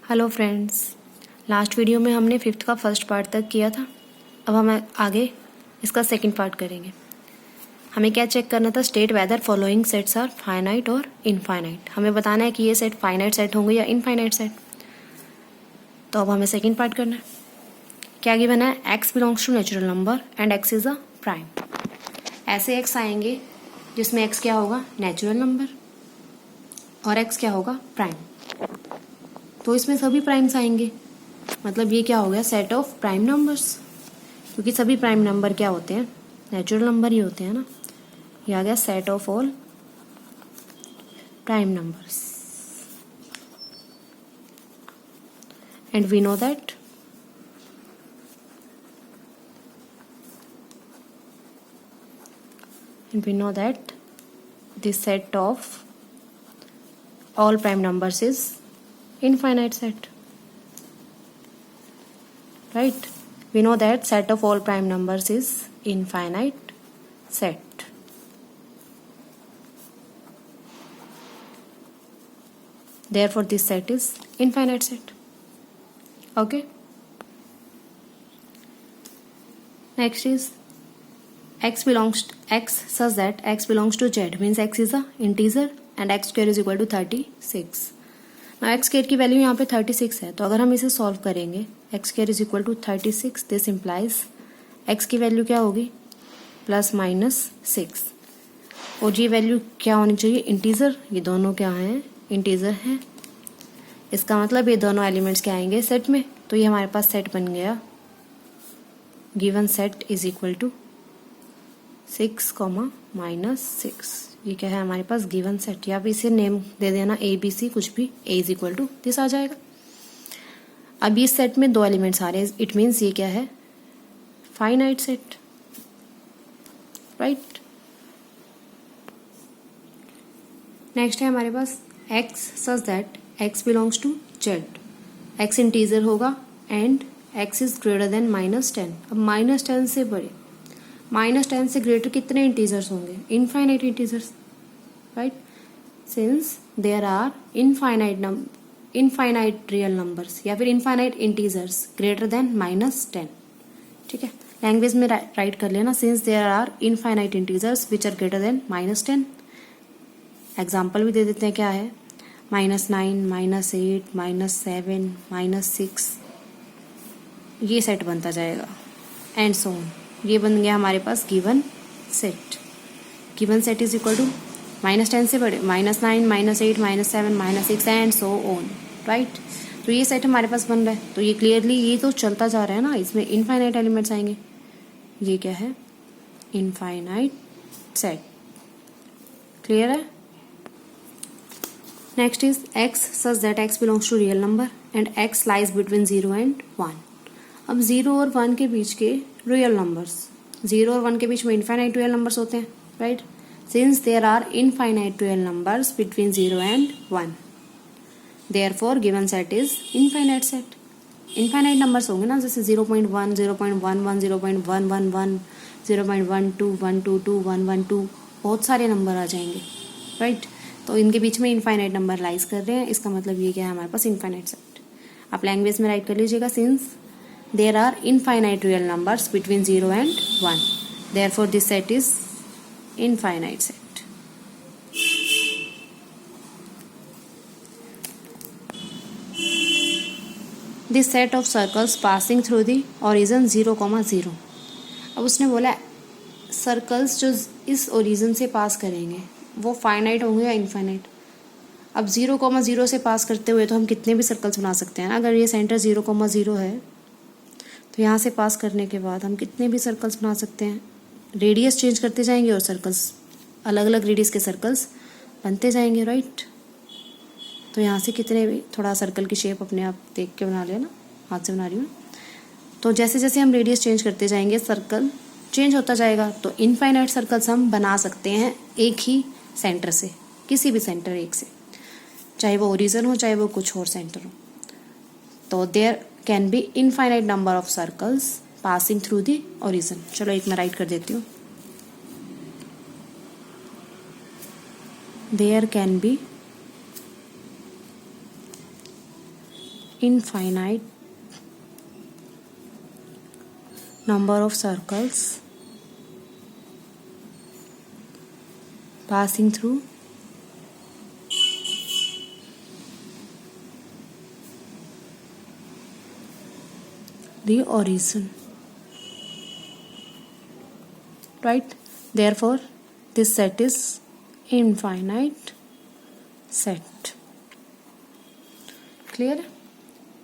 Hello friends, last video में हमने fifth का फर्स्ट पार्ट तक किया था। अब हम आगे इसका सेकंड पार्ट करेंगे। हमें क्या चेक करना था? State whether following sets are finite और इनफाइनाइट। हमें बताना है कि ये सेट फाइनाइट सेट होंगे या इनफाइनाइट सेट। तो अब हमें सेकंड पार्ट करना है। क्या गिवन है? X belongs to natural number and x is a prime. ऐसे एक्स आएंगे जिसमें एक्स क्या होगा? नेचुरल नंबर, और एक्स क्या होगा? प्राइम। तो इसमें सभी प्राइम्स आएंगे, मतलब ये क्या हो गया? सेट ऑफ प्राइम नंबर्स, क्योंकि सभी प्राइम नंबर क्या होते हैं? नेचुरल नंबर ही होते हैं ना। ये आ गया set of all prime numbers. And we know that this set of all prime numbers is infinite set, right? We know that set of all prime numbers is infinite set. Therefore this set is infinite set. Okay, next is x such that x belongs to z, means x is a integer and x square is equal to 36. now x square की value यहाँ पे 36 है, तो अगर हम इसे solve करेंगे x square is equal to 36, this implies x की वैल्यू क्या होगी? Plus minus 6। और ये वैल्यू क्या होनी चाहिए? इंटीजर। ये दोनों क्या हैं? इंटीजर हैं। इसका मतलब ये दोनों एलिमेंट्स क्या आएंगे सेट में, तो ये हमारे पास सेट बन गया। Given set is equal to 6, -6। ये क्या है हमारे पास? Given set. या फिर इसे नेम दे देना ABC, कुछ भी। A is equal to this आ जाएगा। अब इस सेट में दो एलिमेंट्स आ रहे हैं, इट मीन्स ये क्या है? Finite set, right. नेक्स्ट है हमारे पास x such that x belongs to z। x integer होगा and x is greater than -10। अब -10 से बड़े, -10 से ग्रेटर कितने इंटीजर्स होंगे? Infinite integers, right. Since there are infinite real numbers या फिर इनफाइनाइट इंटीजर्स ग्रेटर देन -10, ठीक है। लैंग्वेज में राइट कर लेना, since there are infinite integers which are greater than -10। Example भी दे देते हैं, क्या है? -9, -8, -7, -6। ये सेट बनता जाएगा एंड सो ऑन। ये बन गया हमारे पास given set. Given set is equal to -10 से बड़े, -9, -8, -7, -6 एंड सो ऑन, राइट। तो ये सेट हमारे पास बन रहा है। तो ये क्लियरली ये तो चलता जा रहा है ना, इसमें इनफाइनाइट एलिमेंट्स आएंगे। ये क्या है? Infinite set. क्लियर है? Next is x such that x belongs to real number and x lies between 0 and 1। अब 0 और 1 के बीच के रियल नंबर्स, 0 और 1 के बीच में इनफाइनाइट रियल नंबर्स होते हैं, right. Since there are infinite real numbers between 0 and 1, therefore given set is infinite set. Infinite numbers होंगे ना, जैसे 0.1, 0.11, 0.111, 0.12, 122, 112, बहुत सारे नंबर आ जाएंगे, राइट। तो इनके बीच में इनफाइनाइट नंबर लाइज कर रहे हैं, इसका मतलब ये क्या है हमारे पास? Infinite set. आप लैंग्वेज में राइट कर लीजिएगा, since there are infinite real numbers between 0 and 1, therefore this set is infinite set. This set of circles passing through the origin 0,0। अब उसने बोला सर्कल्स जो इस ओरिजिन से पास करेंगे वो फाइनाइट होंगे या इनफाइनाइट। अब 0,0 से पास करते हुए तो हम कितने भी सर्कल्स बना सकते हैं ना। अगर ये सेंटर 0,0 है तो यहाँ से पास करने के बाद हम कितने भी सर्कल्स बना सकते हैं। रेडियस चेंज करते जाएंगे और सर्कल्स, अलग अलग रेडियस के सर्कल्स बनते जाएंगे, राइट। तो यहाँ से कितने भी, थोड़ा सर्कल की शेप अपने आप देख के बना लेना, हाथ से बना रही हूँ। तो जैसे जैसे हम रेडियस चेंज करते जाएंगे सर्कल चेंज होता जाएगा। तो इनफाइनाइट सर्कल्स हम बना सकते हैं एक ही सेंटर से, किसी भी सेंटर एक से, चाहे वो ओरिजिन हो चाहे वो कुछ और सेंटर हो। तो there can be infinite number of circles passing through the origin. चलो एक मैं राइट कर देती हूँ। There can be infinite number of circles passing through the origin, right? Therefore this set is infinite set. Clear?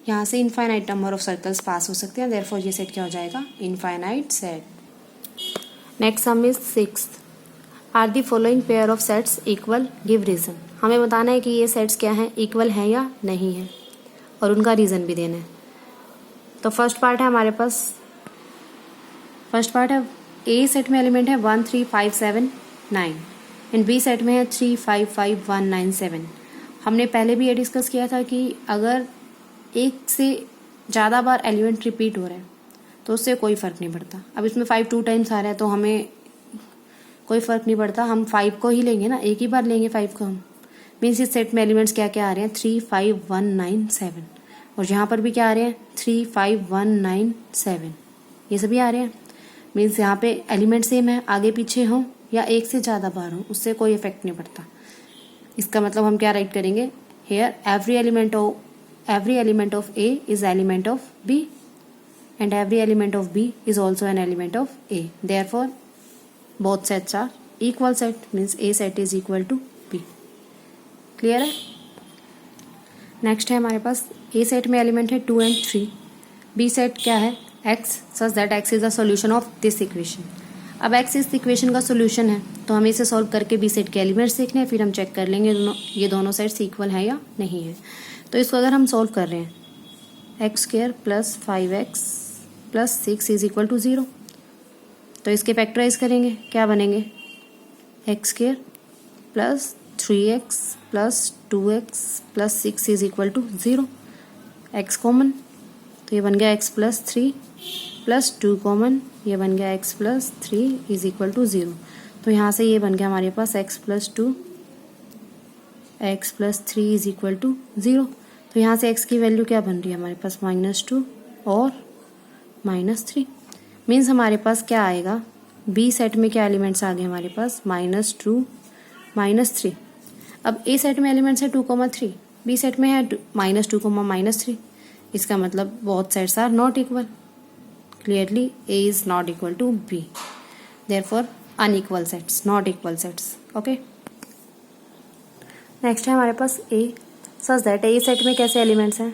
यहाँ से infinite number of circles pass हो सकते हैं, देयरफॉर ये सेट क्या हो जाएगा? Infinite set. Next sum is 6th. Are the following pair of sets equal? Give reason. हमें बताना है कि ये सेट्स क्या हैं, इक्वल हैं या नहीं है, और उनका रीजन भी देना है. तो फर्स्ट पार्ट है हमारे पास, फर्स्ट पार्ट है ए सेट में एलिमेंट है 1 3 5 7 9 एंड बी सेट में है 3 5 5 1 9 7. हमने पहले भी ये डिस्कस किया था कि अगर एक से ज़्यादा बार एलिमेंट रिपीट हो रहे हैं तो उससे कोई फ़र्क नहीं पड़ता. अब इसमें 5 2 टाइम्स आ रहा है तो हमें कोई फ़र्क नहीं पड़ता, हम 5 को ही लेंगे ना, एक ही बार लेंगे 5 को हम. मीन्स इस सेट में एलिमेंट्स क्या क्या आ रहे हैं? 3 5 1 9 7. और यहाँ पर भी क्या आ रहे हैं? 3 5 1 9 7. ये सभी आ रहे हैं. मीन्स यहाँ पे एलिमेंट सेम है, आगे पीछे हों या एक से ज़्यादा बार हों, उससे कोई इफेक्ट नहीं पड़ता. इसका मतलब हम क्या राइट करेंगे? Here every element of A is element of B and every element of B is also an element of A. Therefore both sets are equal set. Means A set is equal to B. Clear है? Next है हमारे पास ए set में element है 2 and 3. B set क्या है? X such that x is the solution of this equation. अब x इस equation का सॉल्यूशन है तो हमें इसे सॉल्व करके बी सेट के एलिमेंट्स देखने हैं, फिर हम चेक कर लेंगे ये दोनों सेट्स इक्वल है या नहीं है. तो इसको अगर हम सॉल्व कर रहे हैं, x square plus 5x plus 6 is equal to 0, तो इसके फैक्टराइज करेंगे, क्या बनेंगे? X square plus 3x plus 2x plus 6 is equal to 0. X common तो ये बन गया x प्लस 3 प्लस 2 कॉमन, ये बन गया x plus 3 is equal to 0. तो यहाँ से ये बन गया हमारे पास x plus 2 x plus 3 is equal to 0. तो यहाँ से x की वैल्यू क्या बन रही है हमारे पास? -2 और -3. मीन्स हमारे पास क्या आएगा? बी सेट में क्या एलिमेंट्स आ गए हमारे पास? -2 -3. अब ए सेट में एलिमेंट्स है 2 3, बी सेट में है -2 -3. इसका मतलब both sets are not equal. Clearly A is not equal to B. Therefore unequal sets, not equal sets. Okay. Next है हमारे पास ए सच दैट ए सेट में कैसे एलिमेंट्स हैं?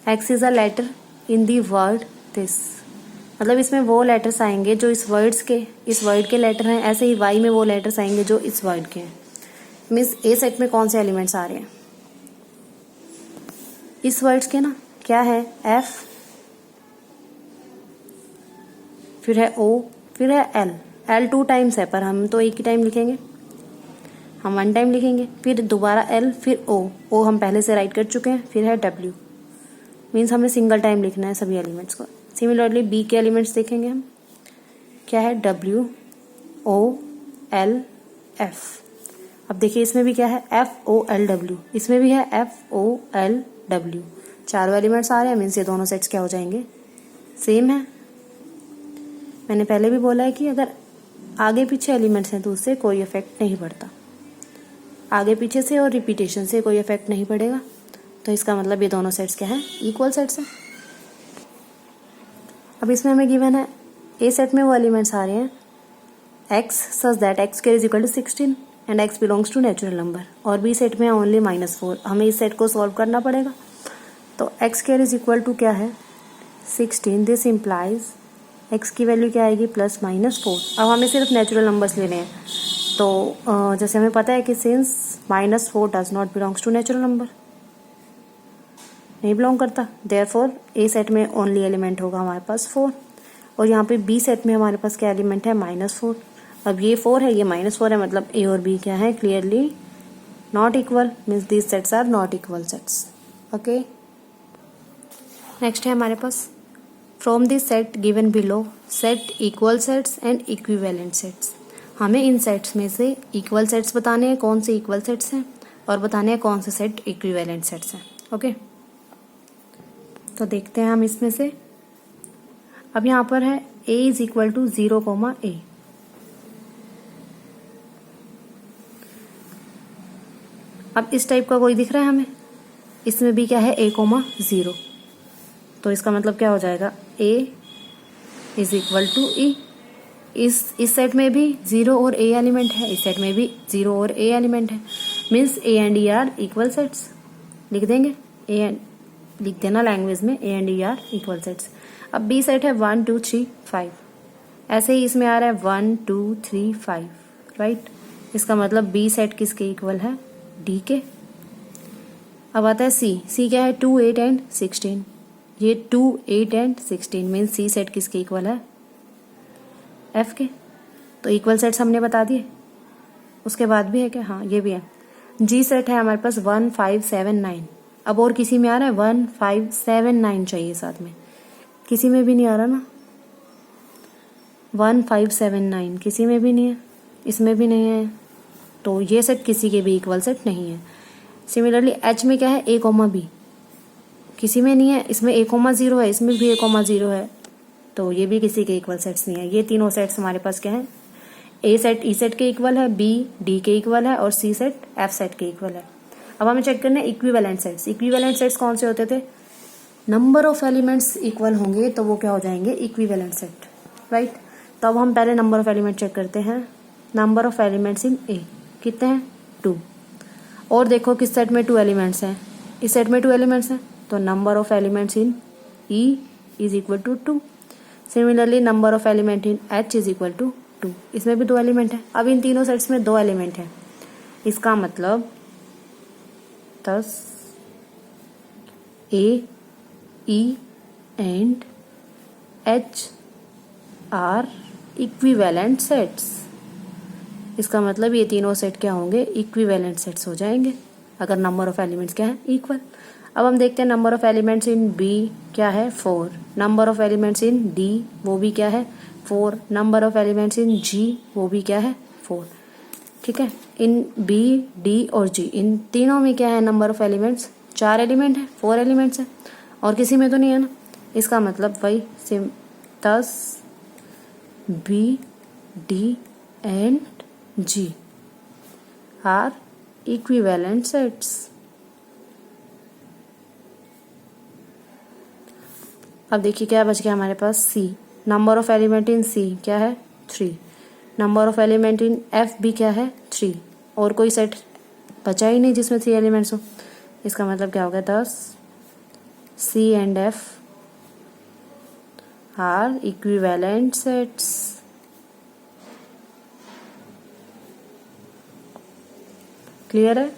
X is a letter in the word this. मतलब इसमें वो letters आएंगे जो इस वर्ड के लेटर हैं, ऐसे ही वाई में वो लेटर्स आएंगे जो इस वर्ड के हैं. मीन्स ए सेट में कौन से एलिमेंट्स आ रहे हैं? इस वर्ड्स के ना. क्या है? एफ, फिर है ओ, फिर है एल. एल 2 टाइम्स है पर हम तो एक ही टाइम लिखेंगे, हम 1 टाइम लिखेंगे. फिर दोबारा एल, फिर ओ हम पहले से राइट कर चुके हैं. फिर है डब्ल्यू. मीन्स हमें सिंगल टाइम लिखना है सभी एलिमेंट्स को. सिमिलरली बी के एलिमेंट्स देखेंगे हम. क्या है? W O L F. अब देखिए इसमें भी क्या है? F O L W. इसमें भी है एफ ओ एल डब्ल्यू. चारों एलिमेंट्स आ रहे हैं. मीन्स ये दोनों सेट्स क्या हो जाएंगे? सेम है. मैंने पहले भी बोला है कि अगर आगे पीछे एलिमेंट्स हैं तो उससे कोई इफेक्ट नहीं पड़ता. आगे पीछे से और रिपीटेशन से कोई इफेक्ट नहीं पड़ेगा. तो इसका मतलब ये दोनों सेट्स क्या हैं? इक्वल सेट्स हैं. अब इसमें हमें गिवन है ए सेट में वो एलिमेंट्स आ रहे हैं x such that x square is equal to 16 and x belongs to natural number. और बी सेट में ओनली -4. हमें इस सेट को सॉल्व करना पड़ेगा. तो x square is equal to क्या है? 16. दिस इम्प्लाइज एक्स की वैल्यू क्या आएगी? प्लस -4. अब हमें सिर्फ नेचुरल नंबर्स लेने हैं. तो जैसे हमें पता है कि since -4 does not belongs to natural number, नहीं बिलोंग करता. देयरफॉर ए सेट में ओनली एलिमेंट होगा हमारे पास 4. और यहाँ पे बी सेट में हमारे पास क्या एलिमेंट है? -4. अब ये 4 है, ये -4 है, मतलब ए और बी क्या है? Clearly not equal. Means these sets are not equal sets. Okay. Next है हमारे पास from this set given below set equal sets and equivalent sets. हमें इन सेट्स में से इक्वल सेट्स बताने हैं कौन से इक्वल सेट्स हैं, और बताने हैं कौन से सेट इक्विवेलेंट सेट्स हैं. ओके. तो देखते हैं हम इसमें से। अब यहाँ पर है a is equal to 0, a। अब इस टाइप का कोई दिख रहा है हमें, इसमें भी क्या है a, 0। तो इसका मतलब क्या हो जाएगा, a is equal to e। इस सेट में भी 0 और a एलिमेंट है, इस सेट में भी 0 और a एलिमेंट है, means a and e are equal sets. लिख देंगे a एंड, लिख देना लैंग्वेज में, a and e are equal sets. अब b सेट है 1 2 3 5, ऐसे ही इसमें आ रहा है 1 2 3 5, राइट। इसका मतलब b सेट किसके इक्वल है, d के। अब आता है c क्या है 2 8 एंड 16, ये 2 8 एंड 16 मीन्स c सेट किसके इक्वल है, f के। तो इक्वल सेट्स हमने बता दिए। उसके बाद भी है क्या, हाँ ये भी है। g सेट है हमारे पास 1 5 7 9। अब और किसी में आ रहा है 1 5 7 9 चाहिए साथ में, किसी में भी नहीं आ रहा ना, 1 5 7 9 किसी में भी नहीं है, इसमें भी नहीं है, तो ये सेट किसी के भी इक्वल सेट नहीं है। सिमिलरली h में क्या है a, b, किसी में नहीं है, इसमें a, 0 है, इसमें भी a, 0 है, तो ये भी किसी के इक्वल सेट्स नहीं है। ये तीनों सेट्स हमारे पास क्या है, a सेट e सेट के इक्वल है, b d के इक्वल है और c सेट f सेट के इक्वल है। अब हमें चेक करना है इक्विवेलेंट सेट्स। इक्विवेलेंट सेट्स कौन से होते थे, नंबर ऑफ एलिमेंट्स इक्वल होंगे तो वो क्या हो जाएंगे, इक्विवेलेंट सेट, राइट। तो अब हम पहले नंबर ऑफ एलिमेंट चेक करते हैं। Number of elements in a कितने हैं, 2। और देखो किस सेट में 2 एलिमेंट्स हैं, इस सेट में 2 एलिमेंट्स हैं, तो number of elements in e is equal to 2। Similarly number of element in h is equal to 2, इसमें भी 2 एलिमेंट है। अब इन तीनों सेट्स में 2 एलिमेंट है, इसका मतलब 10 a e and h are equivalent sets. इसका मतलब ये तीनों सेट क्या होंगे, इक्विवेलेंट सेट्स हो जाएंगे अगर नंबर ऑफ एलिमेंट्स क्या है, इक्वल। अब हम देखते हैं number of elements in b क्या है, 4। Number of elements in d वो भी क्या है, 4। Number of elements in g वो भी क्या है, 4। ठीक है, इन b d और g इन तीनों में क्या है नंबर ऑफ एलिमेंट्स, 4 एलिमेंट है, 4 एलिमेंट्स है, और किसी में तो नहीं है ना। इसका मतलब वही 10 b d and g are equivalent sets. अब देखिए क्या बच गया हमारे पास, c। Number of element in c क्या है, 3। Number of element in f भी क्या है, 3। और कोई सेट बचा ही नहीं जिसमें 3 एलिमेंट्स हो। इसका मतलब क्या हो गया, 10 c and f are equivalent sets. Clear है।